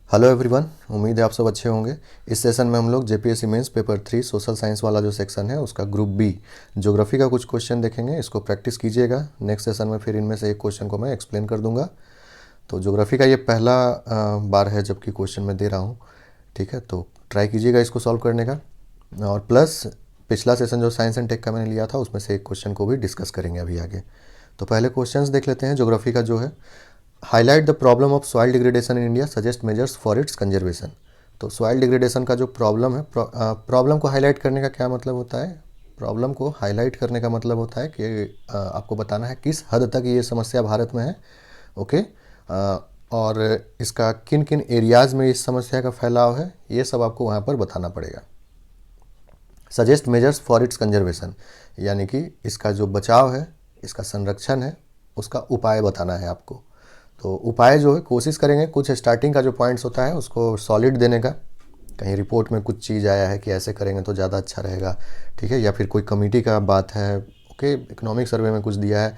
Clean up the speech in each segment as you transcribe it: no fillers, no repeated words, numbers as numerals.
Hello everyone, उम्मीद है आप सब अच्छे होंगे। इस सेशन में हम लोग JPSC mains paper 3 social science वाला जो सेक्शन है उसका ग्रुप बी ज्योग्राफी का कुछ क्वेश्चन देखेंगे। इसको प्रैक्टिस कीजिएगा। नेक्स्ट सेशन में फिर इनमें से एक क्वेश्चन को मैं एक्सप्लेन कर दूंगा। तो ज्योग्राफी का ये पहला बार है जबकि क्वेश्चन मैं दे रहा हूँ। ठीक है, तो ट्राई कीजिएगा इसको सॉल्व करने का। और प्लस पिछला सेशन जो साइंस एंड टेक का मैंने लिया था उसमें से एक क्वेश्चन को भी डिस्कस करेंगे अभी आगे। तो पहले क्वेश्चंस देख लेते हैं ज्योग्राफी का जो है। Highlight the problem of soil degradation in India, suggest measures for its conservation. तो सॉइल डिग्रेडेशन का जो प्रॉब्लम है, प्रॉब्लम को हाईलाइट करने का क्या मतलब होता है? प्रॉब्लम को हाईलाइट करने का मतलब होता है कि आपको बताना है किस हद तक ये समस्या भारत में है। ओके, और इसका किन किन एरियाज़ में इस समस्या का फैलाव है, ये सब आपको वहाँ पर बताना पड़ेगा। Suggest measures for its conservation, यानी कि इसका जो बचाव है, इसका संरक्षण है, उसका उपाय बताना है आपको। तो उपाय जो है कोशिश करेंगे कुछ स्टार्टिंग का जो पॉइंट्स होता है उसको सॉलिड देने का। कहीं रिपोर्ट में कुछ चीज़ आया है कि ऐसे करेंगे तो ज़्यादा अच्छा रहेगा, ठीक है, या फिर कोई कमेटी का बात है, ओके, इकोनॉमिक सर्वे में कुछ दिया है,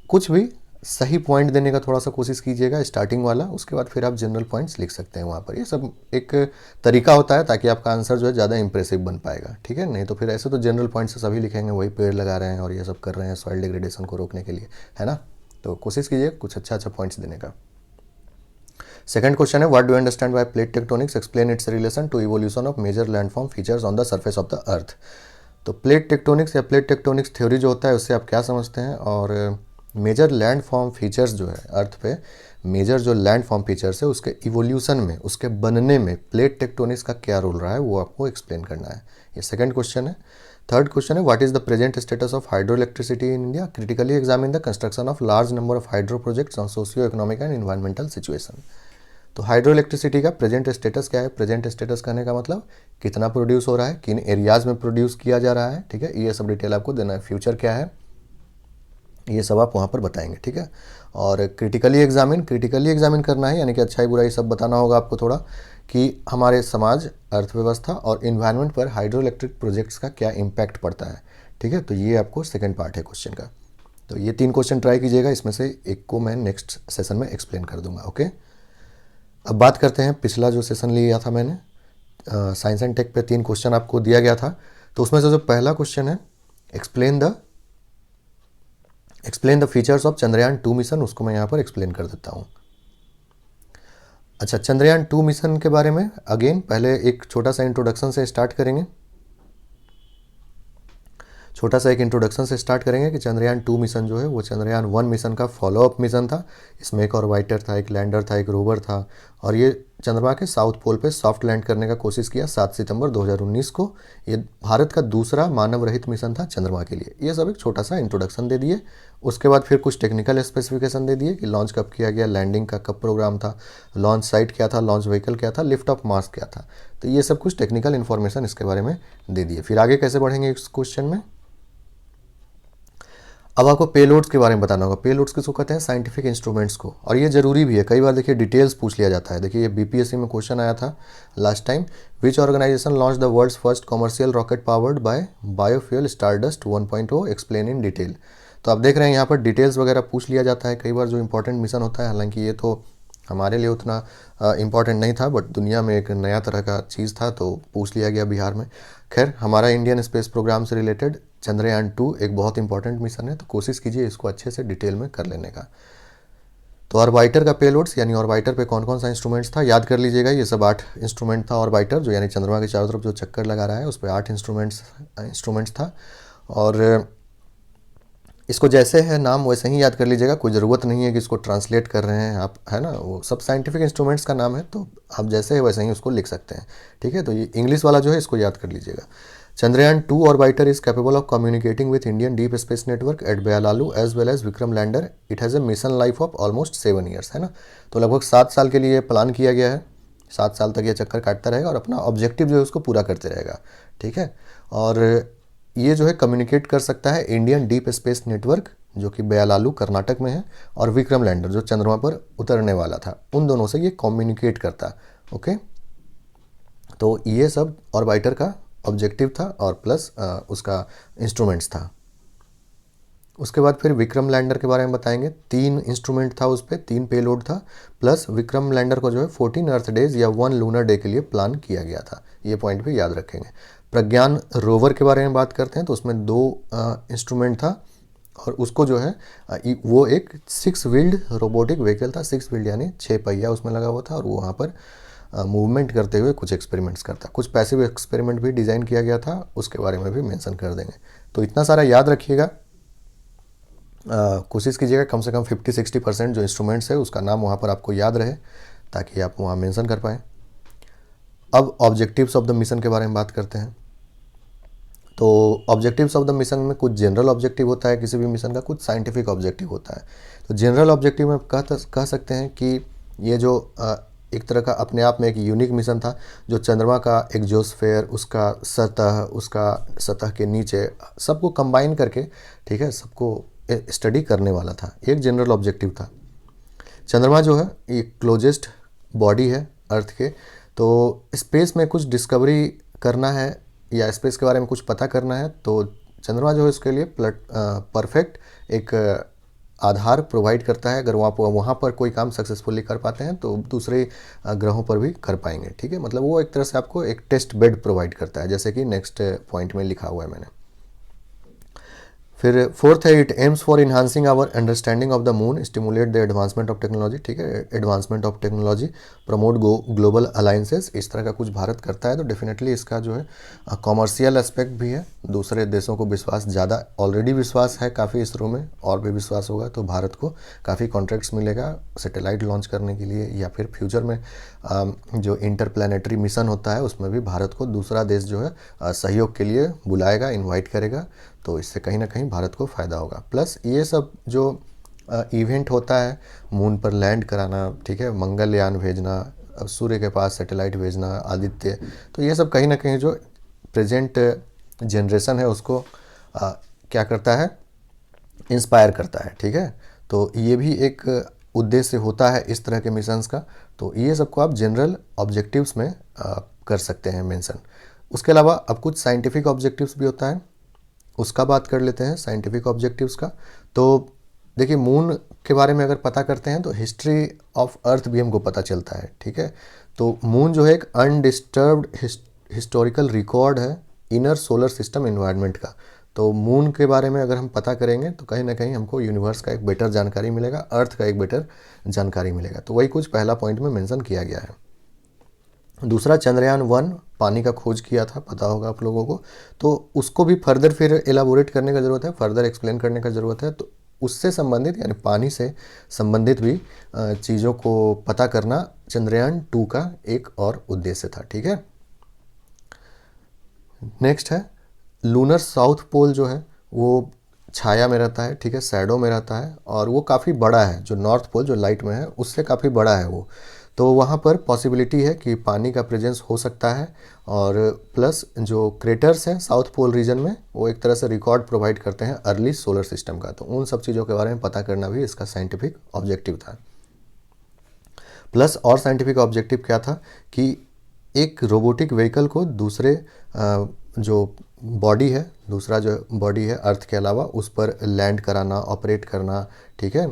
कुछ भी सही पॉइंट देने का थोड़ा सा कोशिश कीजिएगा स्टार्टिंग वाला। उसके बाद फिर आप जनरल पॉइंट्स लिख सकते हैं वहाँ पर। ये सब एक तरीका होता है ताकि आपका आंसर जो है ज़्यादा इंप्रेसिव बन पाएगा। ठीक है, नहीं तो फिर ऐसे तो जनरल पॉइंट्स से सभी लिखेंगे वही पेड़ लगा रहे हैं और ये सब कर रहे हैं सॉइल डिग्रेडेशन को रोकने के लिए, है ना। तो कोशिश कीजिए कुछ अच्छा अच्छा पॉइंट्स देने का। सेकंड क्वेश्चन है, what do understand by plate tectonics, explain its relation to evolution of major landform features on the surface of the earth. तो प्लेट टेक्टोनिक्स या प्लेट टेक्टोनिक्स थ्योरी जो होता है उससे आप क्या समझते हैं, और मेजर लैंड फॉर्म फीचर्स जो है अर्थ पे, मेजर जो लैंड फॉर्म फीचर्स है उसके इवोल्यूशन में, उसके बनने में प्लेट टेक्टोनिक्स का क्या रोल रहा है वो आपको एक्सप्लेन करना है। ये सेकंड क्वेश्चन है। थर्ड क्वेश्चन है, what is the present status of hydro electricity in India, critically examine the construction of large number of hydro projects on socio economic and environmental situation. तो hydro electricity का present status क्या है? Present status कहने का मतलब कितना produce हो रहा है, किन एरियाज़ में प्रोड्यूस किया जा रहा है, ठीक है, ये सब डिटेल आपको देना है। फ्यूचर क्या है ये सब आप वहाँ पर बताएंगे, ठीक है। और क्रिटिकली एग्जामिन करना है, यानी कि अच्छाई बुराई सब बताना होगा आपको थोड़ा, कि हमारे समाज, अर्थव्यवस्था और इन्वायरमेंट पर हाइड्रो इलेक्ट्रिक प्रोजेक्ट्स का क्या इम्पैक्ट पड़ता है, ठीक है। तो ये आपको सेकेंड पार्ट है क्वेश्चन का। तो ये 3 क्वेश्चन ट्राई कीजिएगा, इसमें से एक को मैं नेक्स्ट सेशन में एक्सप्लेन कर दूंगा। ओके, अब बात करते हैं पिछला जो सेशन लिया था मैंने साइंस एंड टेक पे 3 क्वेश्चन आपको दिया गया था। तो उसमें से जो पहला क्वेश्चन है, explain the features of Chandrayaan 2 mission, उसको मैं यहाँ पर एक्सप्लेन कर देता हूँ। अच्छा, चंद्रयान 2 मिशन के बारे में अगेन पहले एक छोटा सा इंट्रोडक्शन से स्टार्ट करेंगे। छोटा सा एक इंट्रोडक्शन से स्टार्ट करेंगे कि चंद्रयान 2 मिशन जो है वो चंद्रयान 1 मिशन का फॉलोअप मिशन था। इसमें एक ऑर्बिटर था, एक लैंडर था, एक रोवर था, और ये चंद्रमा के साउथ पोल पे सॉफ्ट लैंड करने का कोशिश किया 7 सितंबर 2019 को। ये भारत का दूसरा मानव रहित मिशन था चंद्रमा के लिए। ये सब एक छोटा सा इंट्रोडक्शन दे दिए। उसके बाद फिर कुछ टेक्निकल स्पेसिफिकेशन दे दिए कि लॉन्च कब किया गया, लैंडिंग का कब प्रोग्राम था, लॉन्च साइट क्या था, लॉन्च व्हीकल क्या था, लिफ्ट ऑफ मास क्या था। तो ये सब कुछ टेक्निकल इन्फॉर्मेशन इसके बारे में दे दिए। फिर आगे कैसे बढ़ेंगे इस क्वेश्चन में, अब आपको पेलोड्स के बारे में बताना होगा। पेलोड्स किसको कहते हैं? साइंटिफिक इंस्ट्रूमेंट्स को। और ये जरूरी भी है, कई बार देखिए डिटेल्स पूछ लिया जाता है। देखिए ये बीपीएससी में क्वेश्चन आया था last time, which organization launch the world's first commercial rocket powered by biofuel stardust 1.0, explain in detail. तो आप देख रहे हैं यहाँ पर डिटेल्स वगैरह पूछ लिया जाता है कई बार जो इंपॉर्टेंट मिशन होता है। हालांकि ये तो हमारे लिए उतना इम्पॉर्टेंट नहीं था, बट दुनिया में एक नया तरह का चीज़ था तो पूछ लिया गया बिहार में। खैर, हमारा इंडियन स्पेस प्रोग्राम से रिलेटेड चंद्रयान 2 एक बहुत इंपॉर्टेंट मिशन है, तो कोशिश कीजिए इसको अच्छे से डिटेल में कर लेने का। तो ऑर्बिटर का पेलोड्स, यानी ऑर्बिटर पे कौन कौन सा इंस्ट्रूमेंट्स था याद कर लीजिएगा। ये सब 8 इंस्ट्रूमेंट था ऑर्बिटर, जो यानी चंद्रमा के चारों तरफ जो चक्कर लगा रहा है उस पर 8 इंस्ट्रूमेंट्स था। और इसको जैसे है नाम वैसे ही याद कर लीजिएगा, कोई ज़रूरत नहीं है कि इसको ट्रांसलेट कर रहे हैं आप, है ना। वो सब साइंटिफिक इंस्ट्रूमेंट्स का नाम है, तो आप जैसे है वैसे ही उसको लिख सकते हैं, ठीक है। तो ये इंग्लिश वाला जो है इसको याद कर लीजिएगा। Chandrayaan 2 orbiter is capable of communicating with Indian deep space network at Byalalu as well as Vikram lander. It has a mission life of almost 7 years, है ना। तो लगभग 7 साल के लिए प्लान किया गया है। 7 साल तक ये चक्कर काटता रहेगा और अपना ऑब्जेक्टिव जो है उसको पूरा करते रहेगा, ठीक है। और ये जो है कम्युनिकेट कर सकता है इंडियन डीप स्पेस नेटवर्क जो कि बेलालू कर्नाटक में है, और विक्रम लैंडर जो चंद्रमा पर उतरने वाला था, उन दोनों से ये कम्युनिकेट करता। ओके, तो ये सब ऑर्बिटर का ऑब्जेक्टिव था और प्लस उसका इंस्ट्रूमेंट्स था। उसके बाद फिर विक्रम लैंडर के बारे में बताएंगे। 3 इंस्ट्रूमेंट था उस पर, 3 पेलोड था, प्लस विक्रम लैंडर को जो है 14 अर्थ डेज या 1 लूनर डे के लिए प्लान किया गया था। ये पॉइंट भी याद रखेंगे। प्रज्ञान रोवर के बारे में बात करते हैं तो उसमें 2 इंस्ट्रूमेंट था और उसको जो है वो एक 6 व्हील्ड रोबोटिक व्हीकल था। 6 व्हील्ड यानी 6 पहिया उसमें लगा हुआ था और वो वहाँ पर मूवमेंट करते हुए कुछ एक्सपेरिमेंट्स करता। कुछ पैसिव एक्सपेरिमेंट भी डिज़ाइन किया गया था, उसके बारे में भी मेंशन कर देंगे। तो इतना सारा याद रखिएगा। कोशिश कीजिएगा कम से कम 50-60% जो इंस्ट्रूमेंट्स है उसका नाम वहाँ पर आपको याद रहे ताकि आप वहाँ मेंशन कर पाएँ। अब ऑब्जेक्टिव्स ऑफ द मिशन के बारे में बात करते हैं। तो ऑब्जेक्टिव्स ऑफ द मिशन में कुछ जनरल ऑब्जेक्टिव होता है किसी भी मिशन का, कुछ साइंटिफिक ऑब्जेक्टिव होता है। तो जनरल ऑब्जेक्टिव में कह सकते हैं कि ये जो एक तरह का अपने आप में एक यूनिक मिशन था, जो चंद्रमा का एग्जोस्फेयर, उसका सतह के नीचे सबको कंबाइन करके, ठीक है, सबको स्टडी करने वाला था। एक जनरल ऑब्जेक्टिव था। चंद्रमा जो है ये क्लोजेस्ट बॉडी है अर्थ के, तो स्पेस में कुछ डिस्कवरी करना है या स्पेस के बारे में कुछ पता करना है तो चंद्रमा जो है उसके लिए परफेक्ट एक आधार प्रोवाइड करता है। अगर वहाँ पर कोई काम सक्सेसफुली कर पाते हैं तो दूसरे ग्रहों पर भी कर पाएंगे, ठीक है। मतलब वो एक तरह से आपको एक टेस्ट बेड प्रोवाइड करता है, जैसे कि नेक्स्ट पॉइंट में लिखा हुआ है मैंने। फिर फोर्थ है, it aims for enhancing our understanding of the moon, stimulate the advancement of technology, ठीक है, advancement of technology, promote global alliances. इस तरह का कुछ भारत करता है तो डेफिनेटली इसका जो है कॉमर्शियल एस्पेक्ट भी है। दूसरे देशों को विश्वास ज़्यादा, ऑलरेडी विश्वास है काफ़ी इसरो में, और भी विश्वास होगा तो भारत को काफ़ी कॉन्ट्रैक्ट्स मिलेगा सैटेलाइट लॉन्च करने के लिए, या फिर फ्यूचर में जो इंटरप्लानेटरी मिशन होता है उसमें भी भारत को दूसरा देश जो है सहयोग के लिए बुलाएगा, इन्वाइट करेगा। तो इससे कहीं ना कहीं भारत को फ़ायदा होगा। प्लस ये सब जो इवेंट होता है, मून पर लैंड कराना, ठीक है, मंगलयान भेजना, सूर्य के पास सैटेलाइट भेजना, आदित्य, तो ये सब कहीं ना कहीं जो प्रेजेंट जनरेशन है उसको क्या करता है, इंस्पायर करता है, ठीक है। तो ये भी एक उद्देश्य होता है इस तरह के मिशंस का। तो ये सबको आप जनरल ऑब्जेक्टिव्स में कर सकते हैं मेंशन। उसके अलावा अब कुछ साइंटिफिक ऑब्जेक्टिव्स भी होता है, उसका बात कर लेते हैं साइंटिफिक ऑब्जेक्टिव्स का। तो देखिए, मून के बारे में अगर पता करते हैं तो हिस्ट्री ऑफ अर्थ भी हमको पता चलता है, ठीक है। तो मून जो है एक अनडिस्टर्ब्ड हिस्टोरिकल रिकॉर्ड है इनर सोलर सिस्टम एनवायरनमेंट का। तो मून के बारे में अगर हम पता करेंगे तो कहीं ना कहीं हमको यूनिवर्स का एक बेटर जानकारी मिलेगा, अर्थ का एक बेटर जानकारी मिलेगा। तो वही कुछ पहला पॉइंट में मेंशन किया गया है। दूसरा, चंद्रयान 1 पानी का खोज किया था, पता होगा आप लोगों को, तो उसको भी फर्दर फिर एलाबोरेट करने का ज़रूरत है, फर्दर एक्सप्लेन करने का ज़रूरत है। तो उससे संबंधित यानी पानी से संबंधित भी चीज़ों को पता करना चंद्रयान 2 का एक और उद्देश्य था, ठीक है। नेक्स्ट है, लूनर साउथ पोल जो है वो छाया में रहता है, ठीक है, शैडो में रहता है, और वो काफ़ी बड़ा है। जो नॉर्थ पोल जो लाइट में है उससे काफ़ी बड़ा है वो। तो वहाँ पर पॉसिबिलिटी है कि पानी का प्रेजेंस हो सकता है, और प्लस जो क्रेटर्स हैं साउथ पोल रीजन में वो एक तरह से रिकॉर्ड प्रोवाइड करते हैं अर्ली सोलर सिस्टम का। तो उन सब चीज़ों के बारे में पता करना भी इसका साइंटिफिक ऑब्जेक्टिव था। प्लस और साइंटिफिक ऑब्जेक्टिव क्या था कि एक रोबोटिक व्हीकल को दूसरे जो बॉडी है, दूसरा जो बॉडी है अर्थ के अलावा, उस पर लैंड कराना, ऑपरेट करना, ठीक है,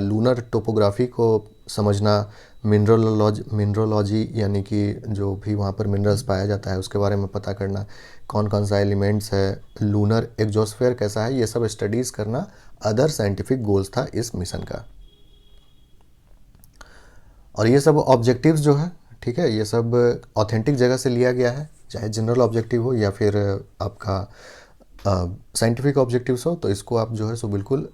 लूनर टोपोग्राफी को समझना, मिनरोलॉजी यानी कि जो भी वहाँ पर मिनरल्स पाया जाता है उसके बारे में पता करना, कौन कौन सा एलिमेंट्स है, लूनर एग्जोस्फेयर कैसा है, ये सब स्टडीज़ करना अदर साइंटिफिक गोल्स था इस मिशन का। और ये सब ऑब्जेक्टिव्स जो है, ठीक है, ये सब ऑथेंटिक जगह से लिया गया है, चाहे जनरल ऑब्जेक्टिव हो या फिर आपका साइंटिफिक ऑब्जेक्टिव्स हो। तो इसको आप जो है सो बिल्कुल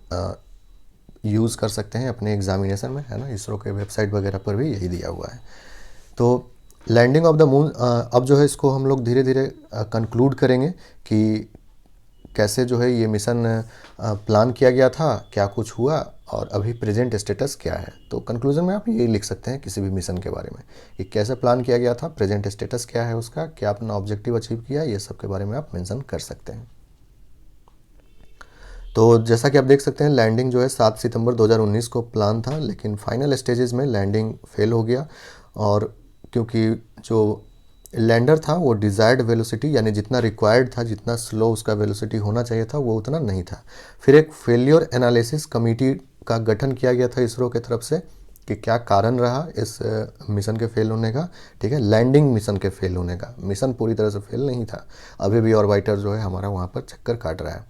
यूज़ कर सकते हैं अपने एग्जामिनेशन में, है ना। इसरो के वेबसाइट वगैरह पर भी यही दिया हुआ है। तो लैंडिंग ऑफ द मून, अब जो है इसको हम लोग धीरे धीरे कंक्लूड करेंगे कि कैसे जो है ये मिशन प्लान किया गया था, क्या कुछ हुआ, और अभी प्रेजेंट स्टेटस क्या है। तो कंक्लूजन में आप ये लिख सकते हैं किसी भी मिशन के बारे में कि कैसे प्लान किया गया था, प्रेजेंट स्टेटस क्या है उसका, क्या अपना ऑब्जेक्टिव अचीव किया, ये सब के बारे में आप मेंशन कर सकते हैं। तो जैसा कि आप देख सकते हैं, लैंडिंग जो है 7 सितंबर 2019 को प्लान था, लेकिन फाइनल स्टेजेस में लैंडिंग फेल हो गया। और क्योंकि जो लैंडर था वो डिज़ायर्ड वेलोसिटी यानी जितना रिक्वायर्ड था, जितना स्लो उसका वेलोसिटी होना चाहिए था वो उतना नहीं था। फिर एक फेलियर एनालिसिस कमेटी का गठन किया गया था इसरो की तरफ से कि क्या कारण रहा इस मिशन के फेल होने का। ठीक है, लैंडिंग मिशन के फेल होने का, मिशन पूरी तरह से फेल नहीं था, अभी भी ऑर्बिटर जो है हमारा वहाँ पर चक्कर काट रहा है।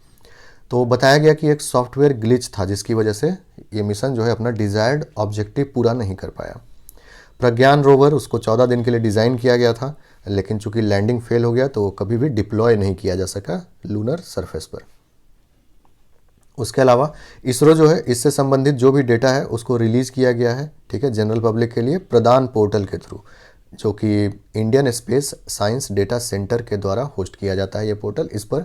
तो बताया गया कि एक सॉफ्टवेयर ग्लिच था जिसकी वजह से ये मिशन जो है अपना डिज़ायर्ड ऑब्जेक्टिव पूरा नहीं कर पाया। प्रज्ञान रोवर उसको 14 दिन के लिए डिज़ाइन किया गया था, लेकिन चूंकि लैंडिंग फेल हो गया तो कभी भी डिप्लॉय नहीं किया जा सका लूनर सरफेस पर। उसके अलावा इसरो जो है इससे संबंधित जो भी डेटा है उसको रिलीज़ किया गया है, ठीक है, जनरल पब्लिक के लिए प्रदान पोर्टल के थ्रू, जो कि Indian space science data centre के द्वारा होस्ट किया जाता है ये पोर्टल। इस पर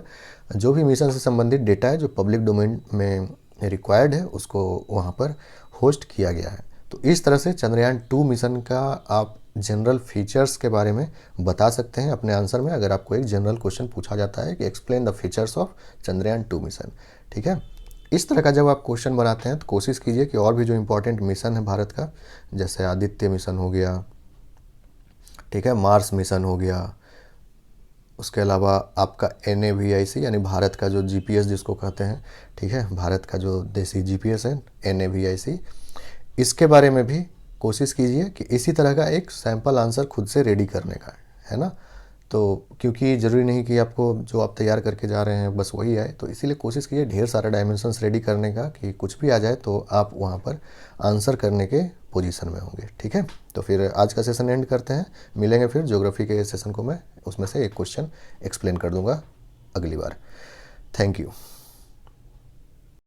जो भी मिशन से संबंधित डेटा है जो पब्लिक डोमेन में रिक्वायर्ड है उसको वहाँ पर होस्ट किया गया है। तो इस तरह से चंद्रयान 2 मिशन का आप जनरल फीचर्स के बारे में बता सकते हैं अपने आंसर में, अगर आपको एक जनरल क्वेश्चन पूछा जाता है कि explain the features of Chandrayaan 2 mission. ठीक है, इस तरह का जब आप क्वेश्चन बनाते हैं तो कोशिश कीजिए कि और भी जो इम्पोर्टेंट मिशन है भारत का, जैसे आदित्य मिशन हो गया, ठीक है, मार्स मिशन हो गया, उसके अलावा आपका NAVIC यानी भारत का जो GPS जिसको कहते हैं, ठीक है, भारत का जो देसी GPS है NAVIC, इसके बारे में भी कोशिश कीजिए कि इसी तरह का एक सैम्पल आंसर खुद से रेडी करने का है ना। तो क्योंकि ज़रूरी नहीं कि आपको जो आप तैयार करके जा रहे हैं बस वही आए, तो इसीलिए कोशिश कीजिए ढेर सारा डायमेंशंस रेडी करने का कि कुछ भी आ जाए तो आप वहाँ पर आंसर करने के पोजीशन में होंगे। ठीक है, तो फिर आज का सेशन एंड करते हैं, मिलेंगे फिर ज्योग्राफी के सेशन को मैं उसमें से एक क्वेश्चन एक्सप्लेन कर दूंगा अगली बार। Thank you.